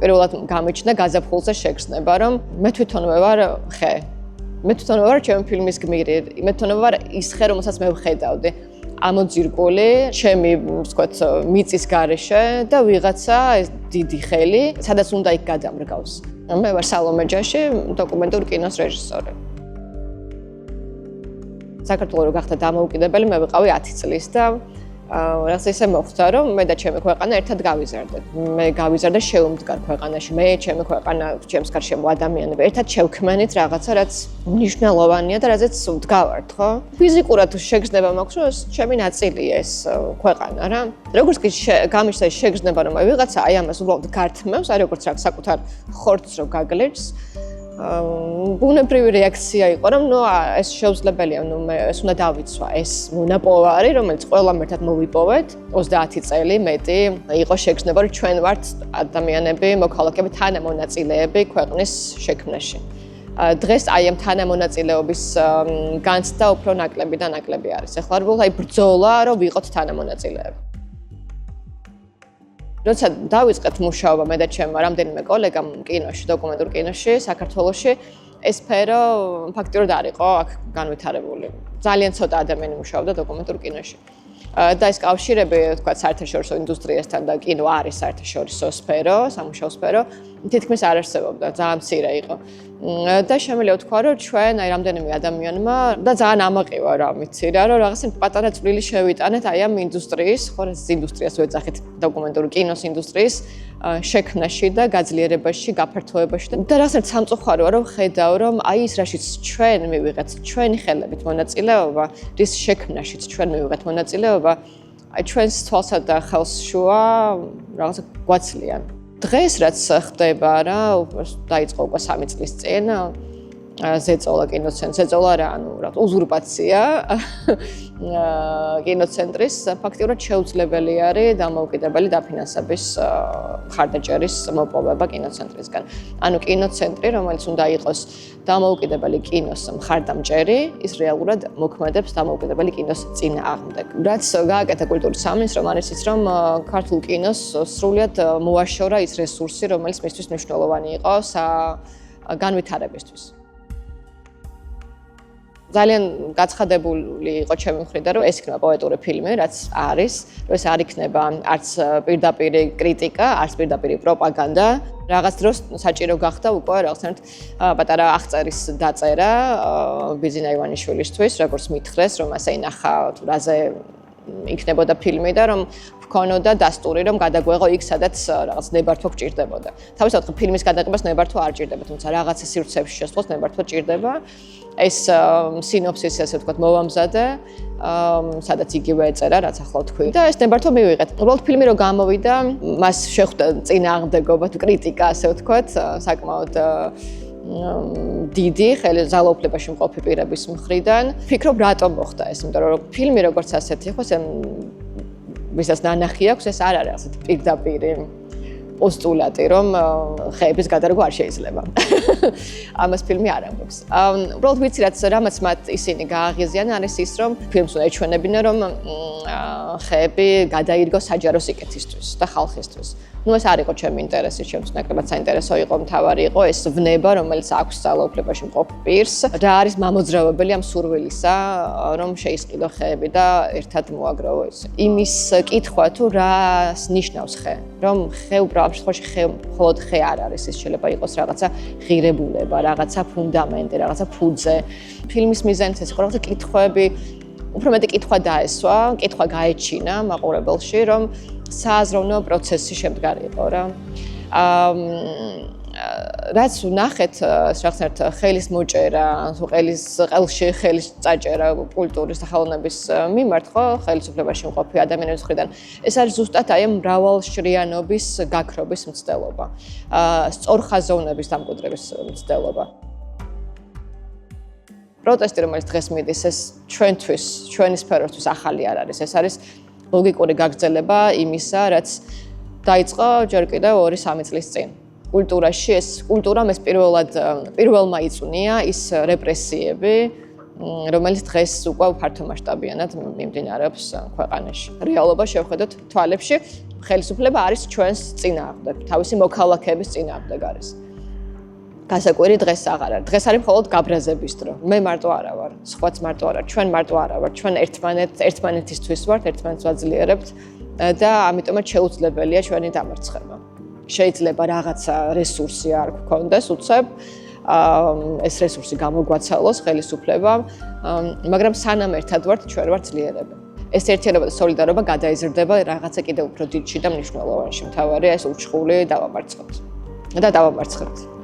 პირველად გამიჩნდა გაზაფხულზე შეგრძნება, რომ მე თვითონვე ვარ ხე. მე თვითონვე ვარ ჩემი ფილმის გმირი. მე თვითონვე ვარ ის ხე, რომელსაც მე ვხედავდი. ამოძირკული, ჩემი, ვთქვათ, მიწის გარეშე და ვიღაცა ეს დიდი ხელი, სადაც უნდა იქ გადამრგავს. მე ვარ სალომე ჯაში, დოკუმენტური კინოს რეჟისორი. საქართველო რო გახდა დამოუკიდებელი, მე ვიყავი 10 წლის და რაღაც ისე მოხდა, რომ მე და ჩემი ქვეყანა ერთად გავიზარდეთ. მე გავიზარდა შეუმდგარ ქვეყანაში. მე, ჩემი ქვეყანა, ჩემს გარშემო ადამიანები ერთად შევქმენით რაღაცა, რაც მნიშვნელოვანია და რაზეც ვდგავართ, ხო? ფიზიკურად შეგრძნება მაქვს, რომ ჩემი ნაწილია ეს ქვეყანა რა. როგორც კი გამიშთა შეგრძნება, რომ ვიღაცა აი ამას უბრალოდ გართმევს, აი როგორც რაღაც საკუთარ ხორცს რო გაგლეჯს, ბუნებრივი რეაქცია იყო, რომ ეს შეუძლებელია, ეს უნდა დავიცვა, ეს მონაპოვარი, რომელიც ყველამ ერთად მოვიპოვეთ, 30 წელი მეტი იყო შეგრძნება, რომ ჩვენ ვართ ადამიანები, მოქალაქეები, თანამონაწილეები ქვეყნის შექმნაში. დღეს აი ამ თანამონაწილეობის განცდა უფრო ნაკლები და ნაკლები არის. ეხლა უბრალოდ ბრძოლა, რომ ვიყოთ თანამონაწილეები. როცა დავიწყეთ მუშაობა მე და ჩემმა რამდენიმე კოლეგამ კინოში, დოკუმენტურ კინოში, საქართველოში, ეს სფერო ფაქტიურად არ იყო აქ განვითარებული. ძალიან ცოტა ადამიანი მუშაობდა დოკუმენტურ კინოში. და ეს კავშირები, თქვათ, საერთაშორისო ინდუსტრიასთან და კინო არის საერთაშორისო სფერო, სამუშაო სფერო, თითქმის არ არსებობდა, ძალიან მცირე იყო. და შემიძლია ვთქვა, რომ ჩვენ აი რამდენიმე ადამიანმა და ძალიან ამაყივა რა ვიცი რა, რომ რაღაცა პატარა წვლილი შევიტანეთ აი ამ ინდუსტრიის, ხო, ეს ინდუსტრიას ვეძახით, დოკუმენტური კინოს ინდუსტრიის შექმნაში და გაძლიერებაში, გაფართოებაში და რაღაცა სამწუხაროა, რომ ხედავ, რომ აი ის რაშიც ჩვენ მივიღეთ, ჩვენი ხელებით მონაწილეობა, რის შექმნაშიც ჩვენ მივიღეთ მონაწილეობა, აი ჩვენს თვალსა და ხელს შუა რაღაცა გვაცლიან. დღეს რაც ხდება რა, დაიწყო უკვე 3 წლის წინ ზეწოლა კინოცენტრი, ზეწოლა რა, ანუ რა უზურპაცია კინოცენტრის ფაქტიურად შეუძლებელი არის დამოუკიდებელი დაფინანსების მხარდაჭერის მოპოვება კინოცენტრისგან. ანუ კინოცენტრი, რომელიც უნდა იყოს დამოუკიდებელი კინოს მხარდამჭერი, ის რეალურად მოქმედებს დამოუკიდებელი კინოს წინააღმდეგ. რაც გააკეთა კულტურის სამინისტრომ არის ის, რომ ქართულ კინოს სრულიად მოაშორა ის რესურსი, რომელიც მისთვის მნიშვნელოვანი იყო განვითარებისთვის. ძალიან გაცხადებული იყო ჩემი მხრიდან, რომ ეს იქნება პოეტური ფილმი, რაც არის, რომ ეს არ იქნება არც პირდაპირი კრიტიკა, არც პირდაპირი პროპაგანდა. რაღაც დროს საჭირო გახდა უკვე რაღაცნაირად პატარა აღწერის დაწერა ბიზინა ივანიშვილისთვის, როგორც მითხრეს, რომ ასე ინახა თუ რაზე იქნებოდა ფილმი და რომ ჰქონოდა დასტური, რომ გადაგვეღო იქ, სადაც რაღაც ნებართვა გჭირდებოდა. თავისთავად ფილმის გადაღებას ნებართვა არ ჭირდება, თუმცა რაღაცა სივრცეებში შესვლას ნებართვა ჭირდება. ეს სინოფსისი, ასე ვთქვათ, მოვამზადე, სადაც იგივე ეწერა, რაც ახლა თქვი. და ეს ნებართვა მივიღეთ. უბრალოდ ფილმი რო გამოვიდა, მას შეხვდა წინააღმდეგობა თუ კრიტიკა, ასე ვთქვათ, საკმაოდ დიდი ძალაუფლებაში მყოფი პირების მხრიდან. ფიქრობ, რატომ მოხდა ეს, იმიტომ რომ ფილმი როგორც ასეთი ხო, ვისაც ნანახი აქვს, ეს არ არის ასეთი პირდაპირი პოსტულატი, რომ ხეების გადარგვა არ შეიძლება. ამას ფილმი არ ამბობს. უბრალოდ ვიცი, რამაც მათ ისინი გააღიზიან, არის ის, რომ ფილმს უნდა ეჩვენებინა, რომ ხეები გადაირგო საჯარო სიკეთისთვის და ხალხისთვის. ეს არ იყო ჩემი ინტერესი, ჩემს ნაკლებად საინტერესო იყო, მთავარი იყო ეს ვნება, რომელიც აქვს ძალაუფლებაში მყოფ პირს. რა არის მამოძრავებელი ამ სურვილისა, რომ შეისყიდო ხეები და ერთად მოაგროვო ეს. იმის კითხვა თუ რას ნიშნავს ხე, რომ ხე უბრალოდ ამ შემთხვევაში ხე მხოლოდ ხე არ არის, ის შეიძლება იყოს რაღაცა ღირებულება, რაღაცა ფუნდამენტი, რაღაცა ფუძე. ფილმის მიზანიც ეს იყო რაღაცა კითხვები, უფრო მეტი კითხვა დაესვა, კითხვა გაეჩინა მაყურებელში, რომ სააზროვნო პროცესი შემდგარი იყო რა. რაც ვნახეთ, რაღაცნაირად ხელის მოჭერა, ყელში ხელის წაჭერა კულტურის და ხელოვნების მიმართ, ხო, ხელისუფლებაში მყოფი ადამიანების მხრიდან. ეს არის ზუსტად აი ამ მრავალშრიანობის გაქრობის მცდელობა, სწორხაზოვნების დამკვიდრების მცდელობა. პროტესტი, რომელიც დღეს მიდის, ეს ჩვენთვის, ჩვენი სფეროსთვის ახალი არ არის. ეს არის ლოგიკური გაგრძელება იმისა, რაც დაიწყო ჯერ კიდევ 2-3 წლის წინ. კულტურაში ეს კულტურამ ეს პირველმა იწვნია ის რეპრესიები, რომელიც დღეს უკვე ფართომასშტაბიანად მიმდინარეობს ქვეყანაში. რეალობა შევხედოთ თვალებში, ხელისუფლება არის ჩვენს წინააღმდეგ, თავისი მოქალაქეების წინააღმდეგ არის. გასაკვირი დღეს აღარ არის. დღეს არის მხოლოდ გაბრაზების დრო. მე მარტო არა ვარ, სხვაც მარტო არა, ჩვენ მარტო არა ვარ. ჩვენ ერთმანეთისთვის ვართ, ერთმანეთს ვაძლიერებთ და ამიტომაც შეუძლებელია ჩვენი დამარცხება. შეიძლება რაღაცა რესურსი არ გქონდეს უცებ, ეს რესურსი გამოგვაცალოს ხელისუფლებამ, მაგრამ სანამ ერთად ვართ, ჩვენ ვართ ძლიერები. ეს ერთიანობა და სოლიდარობა გადაიზრდება რაღაცა კიდევ უფრო დიდში და მნიშვნელოვანში. მთავარია ეს უჩხული დავამარცხოთ და დავამარცხებთ.